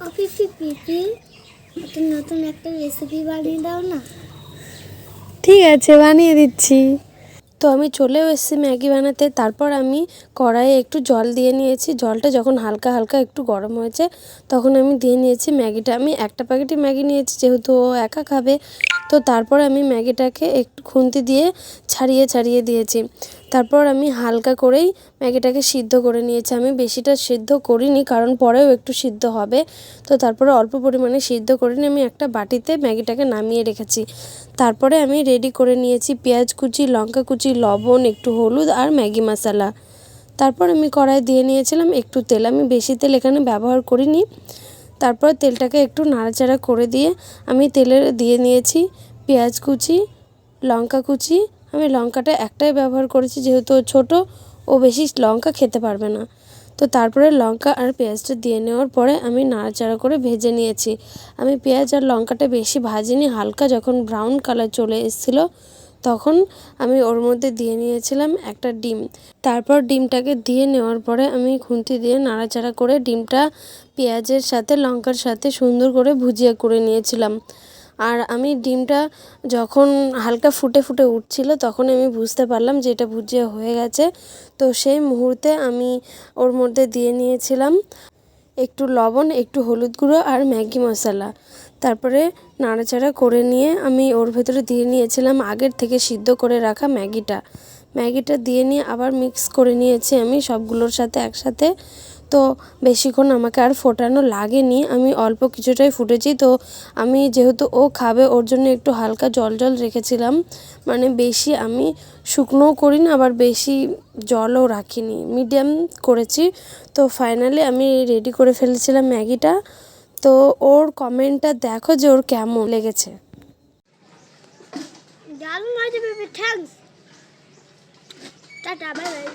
পিপি পিপি একটা নতুন একটা রেসিপি বানিয়ে দাও না। ঠিক আছে, বানিয়ে দিচ্ছি। তো আমি চলেও এসেছি ম্যাগি বানাতে। তারপর আমি কড়াইয়ে একটু জল দিয়ে নিয়েছি। জলটা যখন হালকা হালকা একটু গরম হয়েছে তখন আমি দিয়ে নিয়েছি ম্যাগিটা। আমি একটা প্যাকেটই ম্যাগি নিয়েছি, যেহেতু ও একা খাবে। তো তারপর আমি ম্যাগিটাকে একটু খুন্তি দিয়ে ছাড়িয়ে ছাড়িয়ে দিয়েছি। তারপর আমি হালকা করেই ম্যাগিটাকে সিদ্ধ করে নিয়েছি। আমি বেশিটা সিদ্ধ করিনি, কারণ পরেও একটু সিদ্ধ হবে। তো তারপরে অল্প পরিমাণে সিদ্ধ করে নিয়ে আমি একটা বাটিতে ম্যাগিটাকে নামিয়ে রেখেছি। তারপরে আমি রেডি করে নিয়েছি পেঁয়াজ কুচি, লঙ্কা কুচি, লবণ, একটু হলুদ আর ম্যাগি মশলা। তারপর আমি কড়াই দিয়ে নিয়েছিলাম একটু তেল। আমি বেশি তেল এখানে ব্যবহার করিনি। তারপর তেলটাকে একটু নাড়াচাড়া করে দিয়ে আমি তেলে দিয়ে নিয়েছি পেঁয়াজ কুচি, লঙ্কা কুচি। আমি লঙ্কাটা একটাই ব্যবহার করেছি, যেহেতু ও ছোটো, ও বেশি লঙ্কা খেতে পারবে না। তো তারপরে লঙ্কা আর পেঁয়াজটা দিয়ে নেওয়ার পরে আমি নাড়াচাড়া করে ভেজে নিয়েছি। আমি পেঁয়াজ আর লঙ্কাটা বেশি ভাজিনি, হালকা যখন ব্রাউন কালার চলে এসেছিলো তখন আমি ওর মধ্যে দিয়ে নিয়েছিলাম একটা ডিম। তারপর ডিমটাকে দিয়ে নেওয়ার পরে আমি খুন্তি দিয়ে নাড়াচাড়া করে ডিমটা পেঁয়াজের সাথে লঙ্কার সাথে সুন্দর করে ভুজিয়া করে নিয়েছিলাম। আর আমি ডিমটা যখন হালকা ফুটে ফুটে উঠছিল তখন আমি বুঝতে পারলাম যে এটা ভুজিয়া হয়ে গেছে। তো সেই মুহূর্তে আমি ওর মধ্যে দিয়ে নিয়েছিলাম একটু লবণ, একটু হলুদ গুঁড়ো আর ম্যাগি মশলা। তারপরে নাড়াচাড়া করে নিয়ে আমি ওর ভেতরে দিয়ে নিয়েছিলাম আগের থেকে সিদ্ধ করে রাখা ম্যাগিটা দিয়ে নিয়ে আবার মিক্স করে নিয়েছি আমি সবগুলোর সাথে একসাথে। তো বেশিক্ষণ আমাকে আর ফোটানো লাগেনি, আমি অল্প কিছুটাই ফুটেছি। তো আমি যেহেতু ও খাবে ওর জন্য একটু হালকা জল জল রেখেছিলাম, মানে বেশি আমি শুকনোও করিনি আবার বেশি জলও রাখিনি, মিডিয়াম করেছি। তো ফাইনালি আমি রেডি করে ফেলেছিলাম ম্যাগিটা। তো ওর কমেন্টটা দেখো যে ওর কেমন লেগেছে। দারুণ হয়েছে baby, thanks, tata, bye bye.